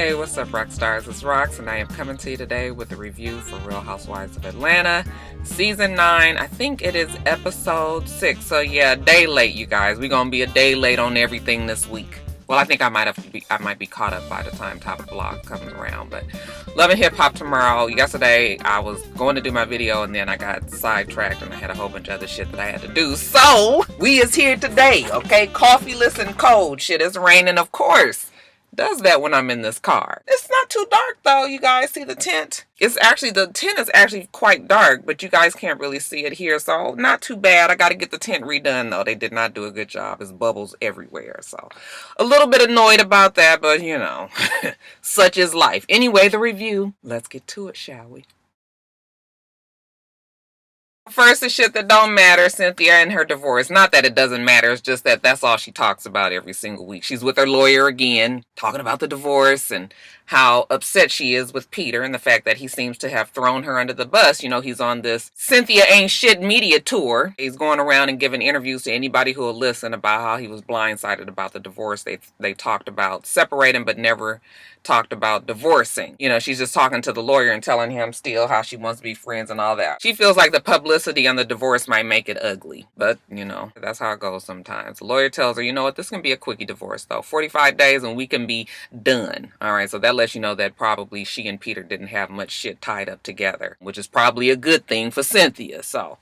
Hey, what's up, Roxstars? It's Rox, and I am coming to you today with a review for Real Housewives of Atlanta, Season 9. I think it is Episode 6, so yeah, a day late, you guys. We're going to be a day late on everything this week. Well, I think I might be caught up by the time Top of the Block comes around, but Love and Hip Hop tomorrow. Yesterday, I was going to do my video, and then I got sidetracked, and I had a whole bunch of other shit that I had to do. So, we is here today, okay? Coffee-less and cold. Shit, it's raining, of course. Does that when I'm in this car. It's not too dark though. You guys see the tint? The tint is actually quite dark, but you guys can't really see it here, so not too bad. I got to get the tint redone though. They did not do a good job. There's bubbles everywhere, so a little bit annoyed about that, but you know, such is life. Anyway, the review. Let's get to it, shall we? First, the shit that don't matter, Cynthia and her divorce. Not that it doesn't matter, it's just that that's all she talks about every single week. She's with her lawyer again, talking about the divorce and how upset she is with Peter and the fact that he seems to have thrown her under the bus. You know, he's on this Cynthia Ain't Shit media tour. He's going around and giving interviews to anybody who will listen about how he was blindsided about the divorce. They talked about separating but never talked about divorcing. You know, she's just talking to the lawyer and telling him still how she wants to be friends and all that. She feels like the publicity on the divorce might make it ugly. But, you know, that's how it goes sometimes. The lawyer tells her, you know what, this can be a quickie divorce though. 45 days and we can be done. All right, so that lets you know that probably she and Peter didn't have much shit tied up together, which is probably a good thing for Cynthia. So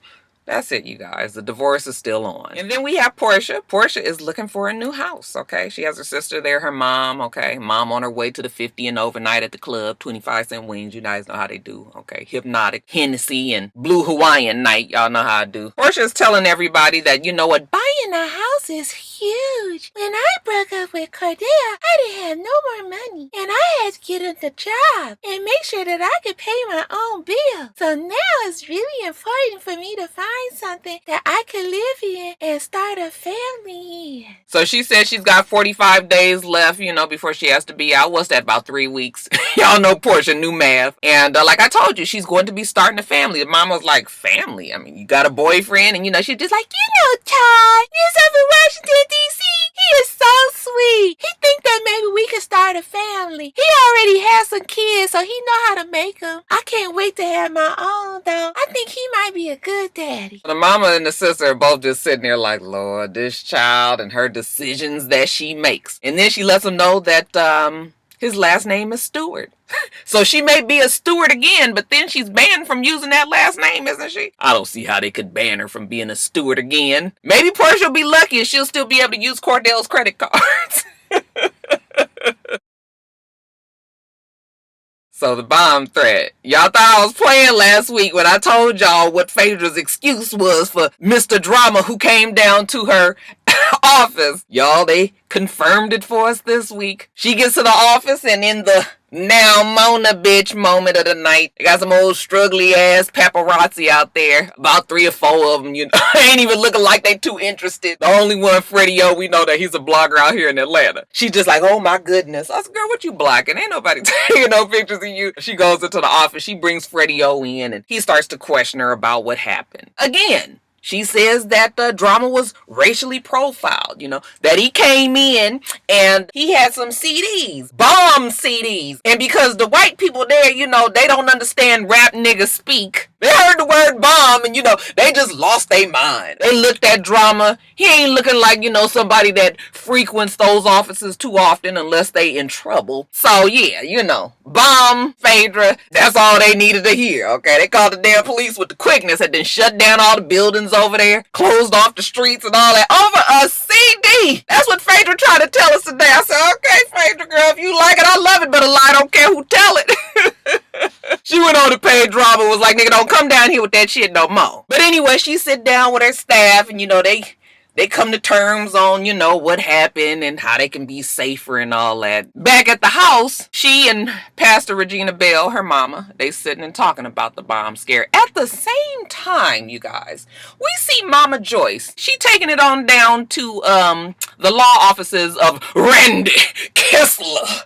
that's it, you guys. The divorce is still on. And then we have Porsha. Porsha is looking for a new house, okay? She has her sister there, her mom, okay? Mom on her way to the 50 and overnight at the club, 25-cent wings. You guys know how they do, okay? Hypnotic, Hennessy, and Blue Hawaiian night. Y'all know how I do. Porsha is telling everybody that, you know what, buying a house is huge. When I broke up with Cordell, I didn't have no more money. And I had to get a job and make sure that I could pay my own bill. So now it's really important for me to find something that I could live in and start a family in. So she said she's got 45 days left, you know, before she has to be out. What's that, about 3 weeks? Y'all know Porsha, new math. And like I told you, she's going to be starting a family. The mom was like, family? I mean, you got a boyfriend? And, you know, she's just like, you know, Todd, he's up in Washington, D.C. He is so sweet. He think that maybe we could start a family. He already has some kids, so he know how to make them. I can't wait to have my own, though. I think he might be a good daddy. The mama and the sister are both just sitting there like, Lord, this child and her decisions that she makes. And then she lets him know that his last name is Stewart. So she may be a Stewart again, but then she's banned from using that last name, isn't she? I don't see how they could ban her from being a Stewart again. Maybe Porsha will be lucky and she'll still be able to use Cordell's credit cards. So the bomb threat. Y'all thought I was playing last week when I told y'all what Phaedra's excuse was for Mr. Drama who came down to her office. Y'all, they confirmed it for us this week. She gets to the office and in the now Mona bitch moment of the night, they got some old struggly ass paparazzi out there. About 3 or 4 of them, you know, ain't even looking like they too interested. The only one, Freddie O, we know that he's a blogger out here in Atlanta. She's just like, oh my goodness. I said, girl, what you blocking? Ain't nobody taking no pictures of you. She goes into the office, she brings Freddie O in and he starts to question her about what happened. Again, she says that the Drama was racially profiled, you know, that he came in and he had some CDs, bomb CDs. And because the white people there, you know, they don't understand rap niggas speak. They heard the word bomb and, you know, they just lost their mind. They looked at Drama. He ain't looking like, you know, somebody that frequents those offices too often unless they in trouble. So, yeah, you know, bomb, Phaedra, that's all they needed to hear, okay? They called the damn police with the quickness, had then shut down all the buildings over there, closed off the streets and all that over a CD. That's what Phaedra tried to tell us today. I said, okay, Phaedra, girl, if you like it, I love it, but I don't care who tell it. She went on to Paid Drama, was like, nigga, don't come down here with that shit no more. But anyway, she sit down with her staff and, you know, they come to terms on, you know, what happened and how they can be safer and all that. Back at the house, she and Pastor Regina Bell, her mama, they sitting and talking about the bomb scare. At the same time, you guys, we see Mama Joyce. She taking it on down to the law offices of Randy Kessler.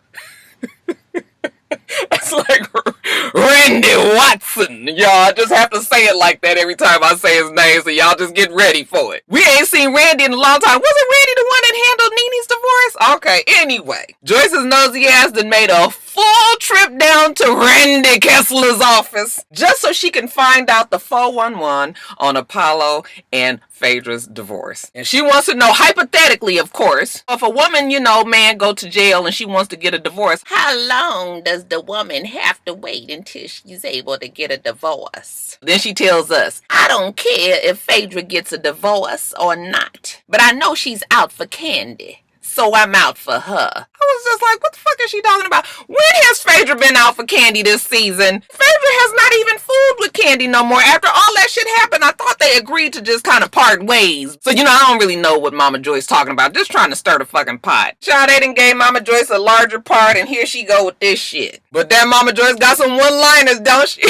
It's like Randy Watson. Y'all just have to say it like that every time I say his name, so y'all just get ready for it. We ain't seen Randy in a long time. Wasn't Randy the one that handled Nene's divorce? Okay, anyway. Joyce's nosy ass done made a full trip down to Randy Kessler's office just so she can find out the 411 on Apollo and Phaedra's divorce. And she wants to know, hypothetically, of course, if a woman, man go to jail and she wants to get a divorce, how long does the woman have to wait until she's able to get a divorce? Then she tells us, I don't care if Phaedra gets a divorce or not, but I know she's out for Kandi. So I'm out for her. I was just like, what the fuck is she talking about? When has Phaedra been out for Kandi this season? Phaedra has not even fooled with Kandi no more. After all that shit happened, I thought they agreed to just kind of part ways. So, I don't really know what Mama Joyce talking about. Just trying to stir the fucking pot. Child, they done gave Mama Joyce a larger part, and here she go with this shit. But that Mama Joyce got some one-liners, don't she?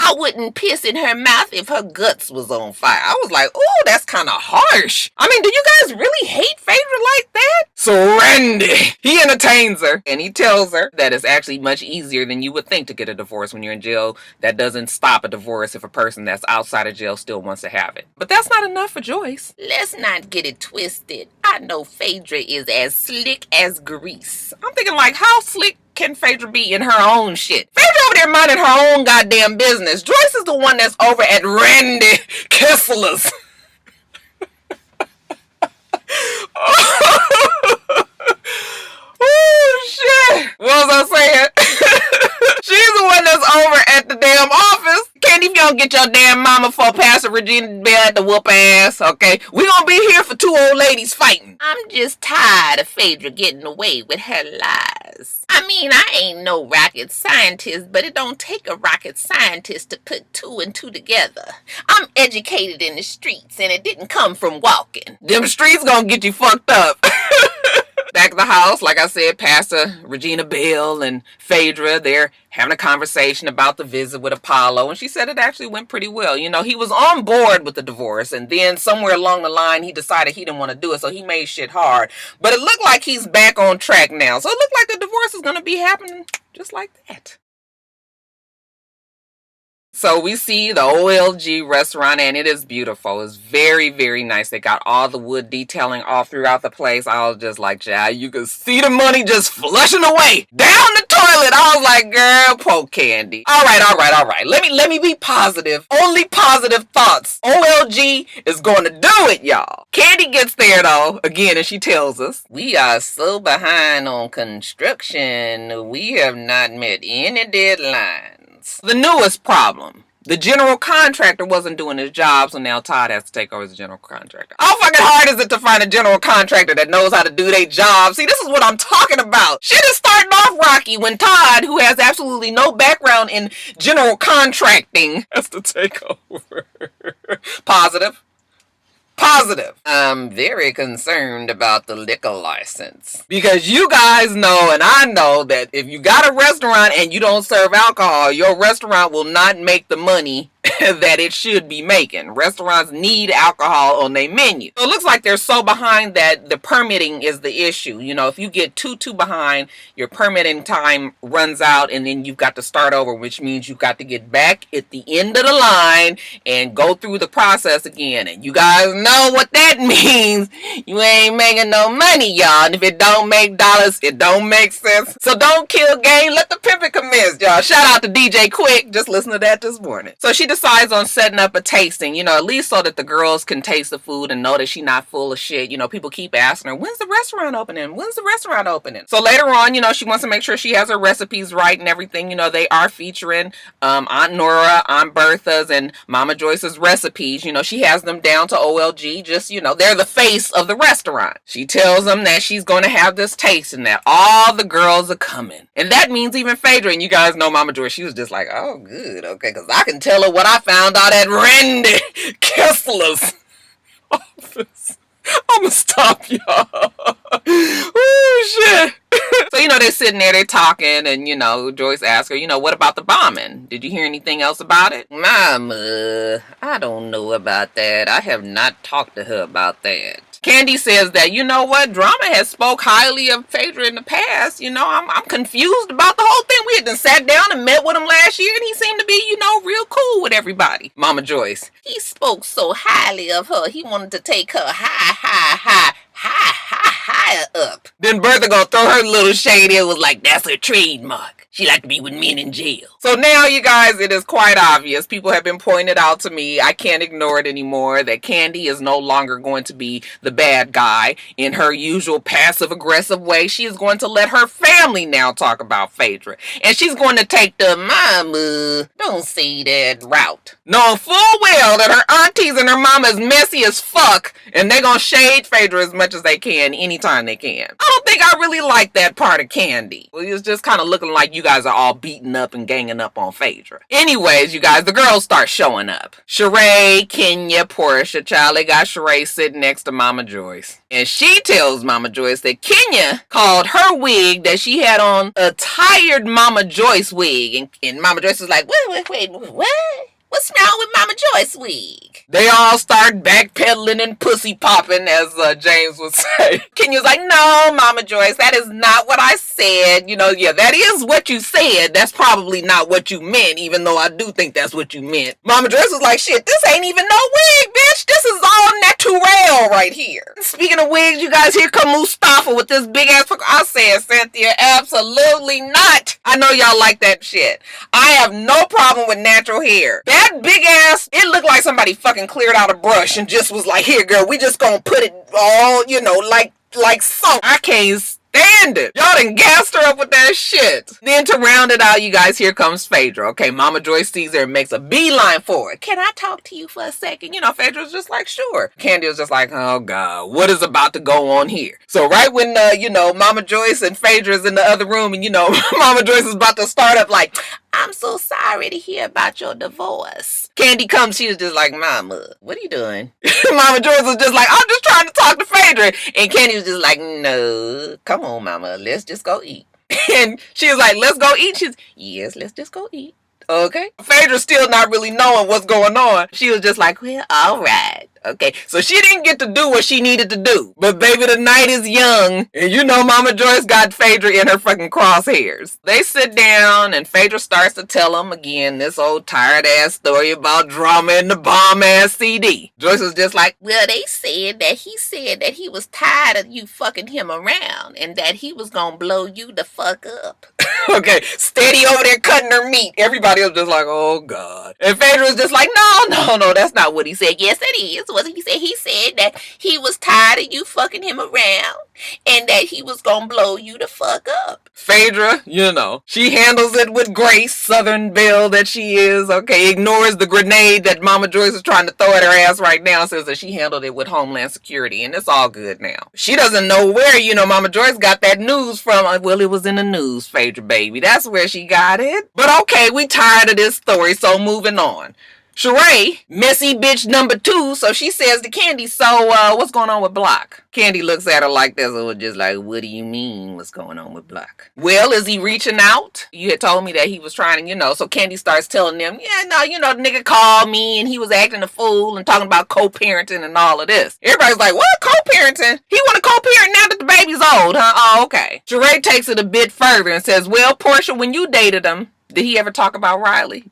I wouldn't piss in her mouth if her guts was on fire. I was like, oh, that's kind of harsh. I mean, do you guys really hate Phaedra like that? So Randy, he entertains her, and he tells her that it's actually much easier than you would think to get a divorce when you're in jail. That doesn't stop a divorce if a person that's outside of jail still wants to have it. But that's not enough for Joyce. Let's not get it twisted. I know Phaedra is as slick as grease. I'm thinking, like, how slick can Phaedra be in her own shit? Phaedra over there minding her own goddamn business. Joyce is the one that's over at Randy Kessler's. Oh, shit. What was I saying? She's the one that's over at the damn office. Kandi, if you don't get your damn mama for Pastor Regina Bell to whoop ass, okay? We gonna be here for two old ladies fighting. I'm just tired of Phaedra getting away with her lies. I mean, I ain't no rocket scientist, but it don't take a rocket scientist to put two and two together. I'm educated in the streets, and it didn't come from walking. Them streets gonna get you fucked up. Back at the house, like I said, Pastor Regina Bell and Phaedra, they're having a conversation about the visit with Apollo, and she said it actually went pretty well. He was on board with the divorce, and then somewhere along the line, he decided he didn't want to do it, so he made shit hard. But it looked like he's back on track now, so it looked like the divorce is going to be happening just like that. So we see the OLG restaurant, and it is beautiful. It's very, very nice. They got all the wood detailing all throughout the place. I was just like, child, you could see the money just flushing away down the toilet. I was like, girl, poor Kandi. All right. Let me be positive. Only positive thoughts. OLG is going to do it, y'all. Kandi gets there, though, again, and she tells us, we are so behind on construction. We have not met any deadlines. The newest problem. The general contractor wasn't doing his job, so now Todd has to take over as the general contractor. How fucking hard is it to find a general contractor that knows how to do their job? See, this is what I'm talking about. Shit is starting off rocky when Todd, who has absolutely no background in general contracting, has to take over. Positive. I'm very concerned about the liquor license. Because you guys know, and I know, that if you got a restaurant and you don't serve alcohol, your restaurant will not make the money that it should be making. Restaurants need alcohol on their menu. So it looks like they're so behind that the permitting is the issue. If you get too behind, your permitting time runs out, and then you've got to start over, which means you've got to get back at the end of the line and go through the process again. And you guys know what that means. You ain't making no money, y'all. And if it don't make dollars, it don't make sense. So don't kill game. Let the pimping commence, y'all. Shout out to DJ Quick. Just listen to that this morning. So she decides on setting up a tasting, at least so that the girls can taste the food and know that she's not full of shit. People keep asking her, when's the restaurant opening? When's the restaurant opening? So later on, she wants to make sure she has her recipes right and everything. They are featuring Aunt Nora, Aunt Bertha's, and Mama Joyce's recipes. She has them down to OLG. Just, they're the face of the restaurant. She tells them that she's going to have this taste and that all the girls are coming. And that means even Phaedra. And you guys know Mama Joyce, she was just like, oh, good, okay, because I can tell her what I found out at Randy Kessler's office. I'm going to stop y'all. Oh, shit. So, they're sitting there, they're talking, and, Joyce asks her, what about the bombing? Did you hear anything else about it? Mama, I don't know about that. I have not talked to her about that. Kandi says that, Drama has spoke highly of Phaedra in the past. I'm confused about the whole thing. We had sat down and met with him last year, and he seemed to be, real cool with everybody. Mama Joyce. He spoke so highly of her. He wanted to take her high tie her up. Then Bertha gonna throw her little shade in, was like, that's her trademark. She like to be with men in jail. So now, you guys, it is quite obvious. People have been pointed out to me. I can't ignore it anymore. That Kandi is no longer going to be the bad guy in her usual passive-aggressive way. She is going to let her family now talk about Phaedra. And she's going to take the mama, don't say that route. Knowing full well that her aunties and her mama is messy as fuck. And they're going to shade Phaedra as much as they can anytime they can. I don't think I really like that part of Kandi. Well, it's just kind of looking like you guys are all beating up and ganging up on Phaedra. Anyways, you guys, the girls start showing up. Sheree, Kenya, Porsha. Child, they got Sheree sitting next to Mama Joyce. And she tells Mama Joyce that Kenya called her wig that she had on a tired Mama Joyce wig. And Mama Joyce was like, wait, what? What's wrong with Mama Joyce wig? They all start backpedaling and pussy popping, as James would say. Kenya's like, no, Mama Joyce, that is not what I said. You know, yeah, that is what you said. That's probably not what you meant, even though I do think that's what you meant. Mama Joyce was like, shit, this ain't even no wig, bitch. This is all natural right here. Speaking of wigs, you guys, here come Mustafa with this big ass. I said, Cynthia, absolutely not. I know y'all like that shit. I have no problem with natural hair. That big ass, it looked like somebody fucking cleared out a brush and just was like, here, girl, we just gonna put it all, you know, like so. I can't stand it. Y'all done gassed her up with that shit. Then to round it out, you guys, here comes Phaedra. Okay, Mama Joyce sees her and makes a beeline for it. Can I talk to you for a second? You know, Phaedra's just like, sure. Kandi was just like, oh God, what is about to go on here? So right when, you know, Mama Joyce and Phaedra's in the other room and, you know, Mama Joyce is about to start up like, I'm so sorry to hear about your divorce. Kandi comes, she was just like, Mama, what are you doing? Mama Joyce was just like, I'm just trying to talk to Phaedra. And Kandi was just like, no, come on, Mama, let's just go eat. And she was like, let's go eat. She's, yes, let's just go eat. Okay. Phaedra's still not really knowing what's going on. She was just like, well, all right. Okay, so she didn't get to do what she needed to do. But baby, the night is young. And you know Mama Joyce got Phaedra in her fucking crosshairs. They sit down and Phaedra starts to tell them again this old tired ass story about drama in the bomb ass CD. Joyce was just like, well, they said that he was tired of you fucking him around and that he was gonna blow you the fuck up. Okay, steady over there cutting her meat. Everybody was just like, oh God. And Phaedra was just like, no, that's not what he said. Yes, it is. What he said? He said that he was tired of you fucking him around and that he was gonna blow you the fuck up. Phaedra, you know, she handles it with grace, Southern belle that she is, okay, ignores the grenade that Mama Joyce is trying to throw at her ass right now, says that she handled it with Homeland Security, and it's all good now. She doesn't know where, you know, Mama Joyce got that news from. Well, it was in the news, Phaedra, baby. That's where she got it. But okay, we tired of this story, so moving on. Sheree, messy bitch number 2, so she says to Kandi, so what's going on with Block? Kandi looks at her like this and was just like, what do you mean what's going on with Block? Well, is he reaching out? You had told me that he was trying to, you know, so Kandi starts telling them, yeah, no, you know, the nigga called me and he was acting a fool and talking about co-parenting and all of this. Everybody's like, what, co-parenting? He want to co-parent now that the baby's old, huh? Oh, okay. Sheree takes it a bit further and says, well, Porsha, when you dated him, did he ever talk about Riley?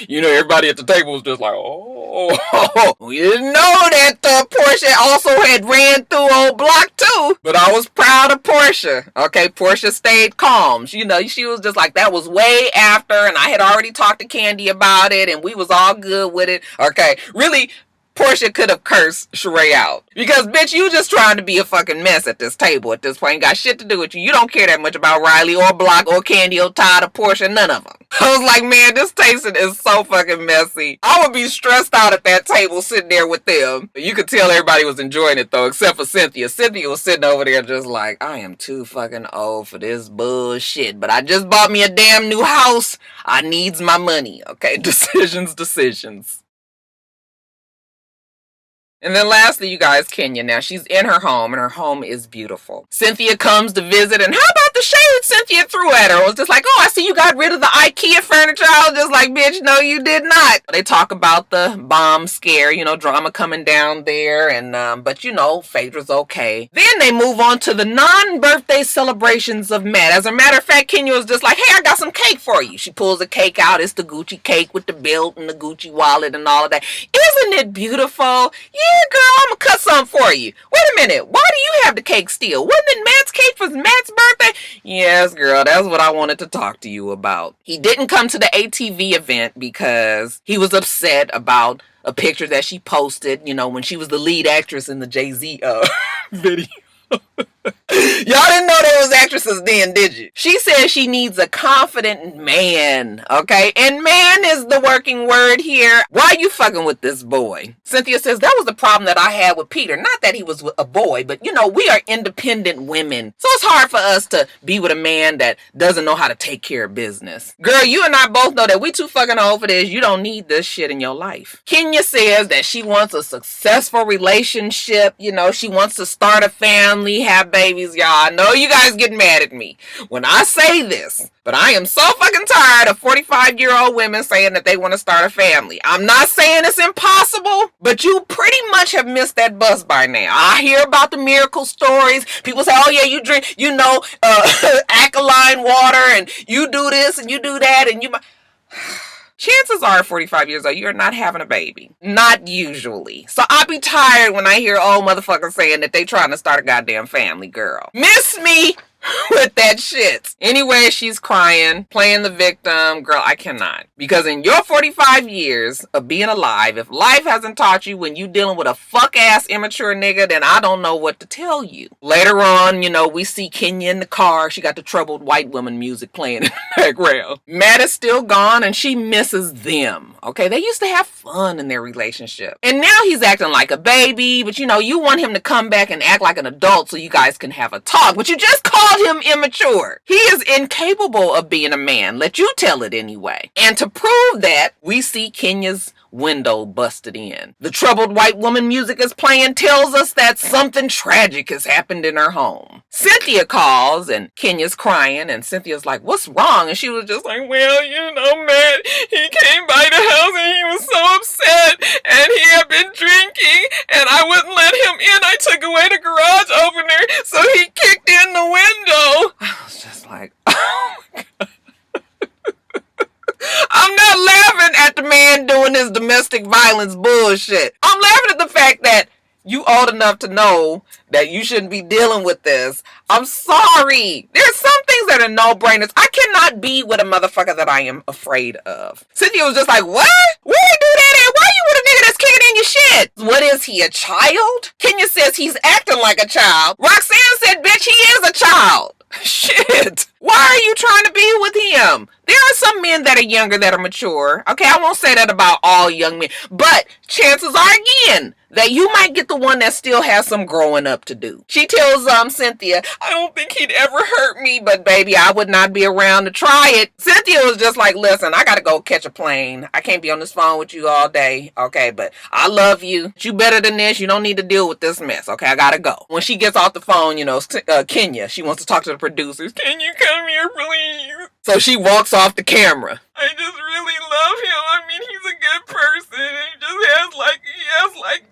You know, everybody at the table was just like, oh, we didn't know that Porsha also had ran through old Block too. But I was proud of Porsha. Okay, Porsha stayed calm. You know, she was just like, that was way after, and I had already talked to Kandi about it, and we was all good with it. Okay, really, Porsha could have cursed Sheree out. Because, bitch, you just trying to be a fucking mess at this table at this point. Ain't got shit to do with you. You don't care that much about Riley or Block or Kandi or Todd or Porsha. None of them. I was like, man, this tasting is so fucking messy. I would be stressed out at that table sitting there with them. You could tell everybody was enjoying it, though, except for Cynthia. Cynthia was sitting over there just like, I am too fucking old for this bullshit. But I just bought me a damn new house. I needs my money. Okay, decisions. And then lastly, you guys, Kenya. Now, she's in her home, and her home is beautiful. Cynthia comes to visit, and how about the shade Cynthia threw at her? It was just like, oh, I see you got rid of the IKEA furniture. I was just like, bitch, no, you did not. They talk about the bomb scare, you know, drama coming down there, and, but, you know, Phaedra's okay. Then they move on to the non-birthday celebrations of Matt. As a matter of fact, Kenya was just like, hey, I got some cake for you. She pulls a cake out. It's the Gucci cake with the belt and the Gucci wallet and all of that. Isn't it beautiful? Yeah. ahead, girl, I'm gonna cut something for you. Wait a minute, why do you have the cake still? Wasn't it Matt's cake for Matt's birthday? Yes, girl, that's what I wanted to talk to you about. He didn't come to the ATV event because he was upset about a picture that she posted, when she was the lead actress in the Jay-Z video. Y'all didn't know there was actresses then, did you? She says she needs a confident man, okay? And man is the working word here. Why are you fucking with this boy? Cynthia says that was the problem that I had with Peter. Not that he was a boy, but we are independent women. So it's hard for us to be with a man that doesn't know how to take care of business. Girl, you and I both know that we too fucking old for this. You don't need this shit in your life. Kenya says that she wants a successful relationship. She wants to start a family, have babies. Y'all, I know you guys get mad at me when I say this, but I am so fucking tired of 45-year-old women saying that they want to start a family. I'm not saying it's impossible, but you pretty much have missed that bus by now. I hear about the miracle stories. People say, oh yeah, you drink, alkaline water, and you do this and you do that, and you might... Chances are, 45 years old, you're not having a baby. Not usually. So I'll be tired when I hear old motherfuckers saying that they trying to start a goddamn family, girl. Miss me with that shit. Anyway, she's crying, playing the victim. Girl, I cannot. Because in your 45 years of being alive, if life hasn't taught you when you dealing with a fuck-ass immature nigga, then I don't know what to tell you. Later on, we see Kenya in the car. She got the troubled white woman music playing in the background. Matt is still gone and she misses them. Okay, they used to have fun in their relationship. And now he's acting like a baby, but you want him to come back and act like an adult so you guys can have a talk. But you just called him immature. He is incapable of being a man. Let you tell it anyway. And to prove that, we see Kenya's window busted in. The troubled white woman music is playing, tells us that something tragic has happened in her home. Cynthia calls and Kenya's crying and Cynthia's like, what's wrong? And she was just like, well, Matt, he came by the house and he was so upset and he had been drinking and I wouldn't let him in. I took away the garage opener so he kicked in the window. I was just like, oh my God. I'm not laughing at the man doing his domestic violence bullshit. I'm laughing at the fact that you old enough to know that you shouldn't be dealing with this. I'm sorry. There's some things that are no-brainers. I cannot be with a motherfucker that I am afraid of. Cynthia was just like, what? Where you do that at? Why you with a nigga that's kicking in your shit? What is he, a child? Kenya says he's acting like a child. Roxanne said, bitch, he is a child. Shit. Why are you trying to be with him? There are some men that are younger that are mature. Okay, I won't say that about all young men. But chances are, again, that you might get the one that still has some growing up to do. She tells Cynthia, I don't think he'd ever hurt me, but baby, I would not be around to try it. Cynthia was just like, listen, I gotta go catch a plane. I can't be on this phone with you all day. Okay, but I love you. You better than this. You don't need to deal with this mess. Okay, I gotta go. When she gets off the phone, Kenya, she wants to talk to the producers. Can you come here, please? So she walks off the camera. I just really love him. I mean, he's a good person. He just has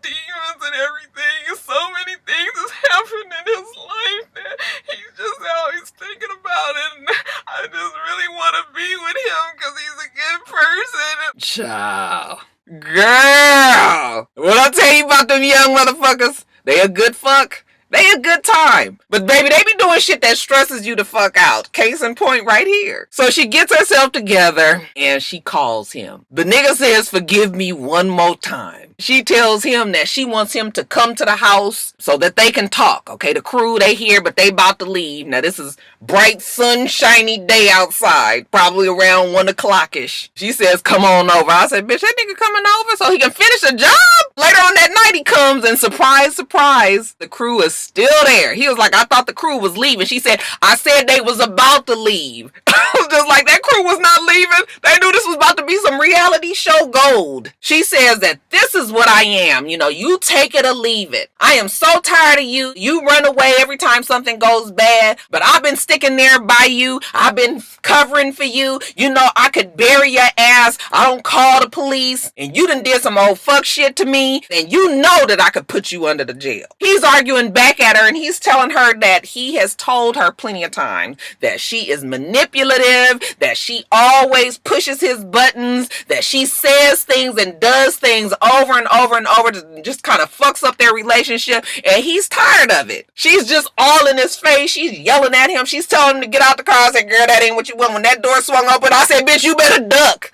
demons and everything. And so many things has happened in his life that he's just always thinking about it. And I just really want to be with him because he's a good person. Ciao. Girl. What I tell you about them young motherfuckers? They a good fuck. They a good time. But baby, they be doing shit that stresses you the fuck out. Case in point right here. So she gets herself together and she calls him. The nigga says, forgive me one more time. She tells him that she wants him to come to the house so that they can talk. Okay, the crew, they here, but they about to leave. Now this is bright, sunshiny day outside. Probably around 1 o'clock-ish. She says, come on over. I said, bitch, that nigga coming over so he can finish the job? Later on that night he comes and surprise, surprise, the crew is still there. He was like, I thought the crew was leaving. She said, I said they was about to leave. I was just like, that crew was not leaving. They knew this was about to be some reality show gold. She says that this is what I am. You take it or leave it. I am so tired of you. You run away every time something goes bad, but I've been sticking there by you. I've been covering for you. I could bury your ass. I don't call the police. And you done did some old fuck shit to me. And you know that I could put you under the jail. He's arguing back at her and he's telling her that he has told her plenty of times that she is manipulative, that she always pushes his buttons, that she says things and does things over and over and over to just kind of fucks up their relationship, and he's tired of it. She's just all in his face. She's yelling at him. She's telling him to get out the car. I said, girl, that ain't what you want. When that door swung open, I said, bitch, you better duck.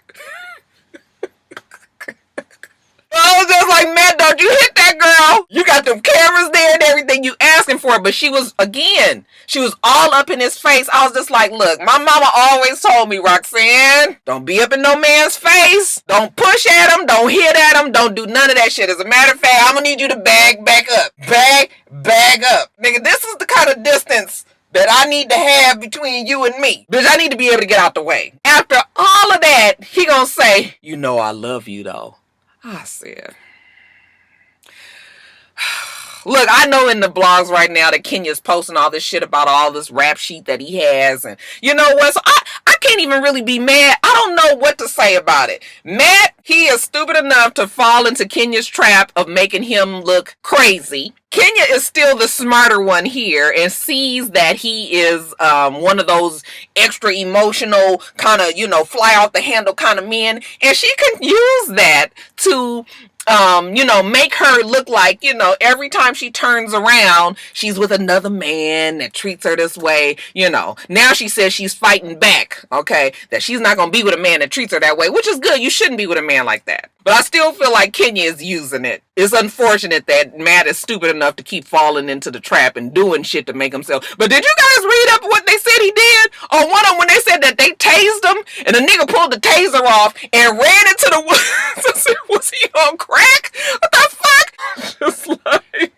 I was just like, man, don't you hit that girl. You got them cameras there and everything you asking for. But she was all up in his face. I was just like, look, my mama always told me, Roxanne, don't be up in no man's face. Don't push at him. Don't hit at him. Don't do none of that shit. As a matter of fact, I'm going to need you to bag back up. Bag up. Nigga, this is the kind of distance that I need to have between you and me. Bitch, I need to be able to get out the way. After all of that, he gonna say, you know I love you though. I said, look, I know in the blogs right now that Kenya's posting all this shit about all this rap sheet that he has. And you know what? So I can't even really be mad. I don't know what to say about it. Matt, he is stupid enough to fall into Kenya's trap of making him look crazy. Kenya is still the smarter one here and sees that he is one of those extra emotional kind of, fly off the handle kind of men. And she can use that to make her look like, every time she turns around, she's with another man that treats her this way, Now she says she's fighting back, okay? That she's not going to be with a man that treats her that way, which is good. You shouldn't be with a man like that. But I still feel like Kenya is using it. It's unfortunate that Matt is stupid enough to keep falling into the trap and doing shit to make himself. But did you guys read up what they said he did? On one of them when they said that they tased him and the nigga pulled the taser off and ran into the woods. Was he on crack? What the fuck? Just like...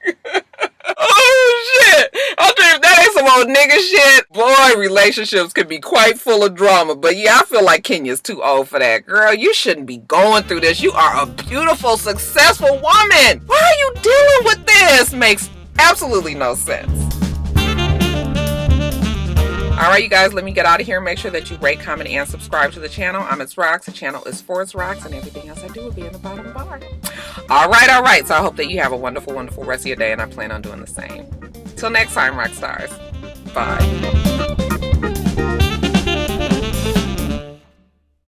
Oh shit! I think that ain't some old nigga shit. Boy, relationships can be quite full of drama. But yeah, I feel like Kenya's too old for that. Girl, you shouldn't be going through this. You are a beautiful, successful woman. Why are you dealing with this? Makes absolutely no sense. Alright, you guys, let me get out of here. Make sure that you rate, comment, and subscribe to the channel. I'm itsrox. The channel is for itsrox, and everything else I do will be in the bottom bar. Alright. So I hope that you have a wonderful, wonderful rest of your day, and I plan on doing the same. Till next time, Roxstars. Bye.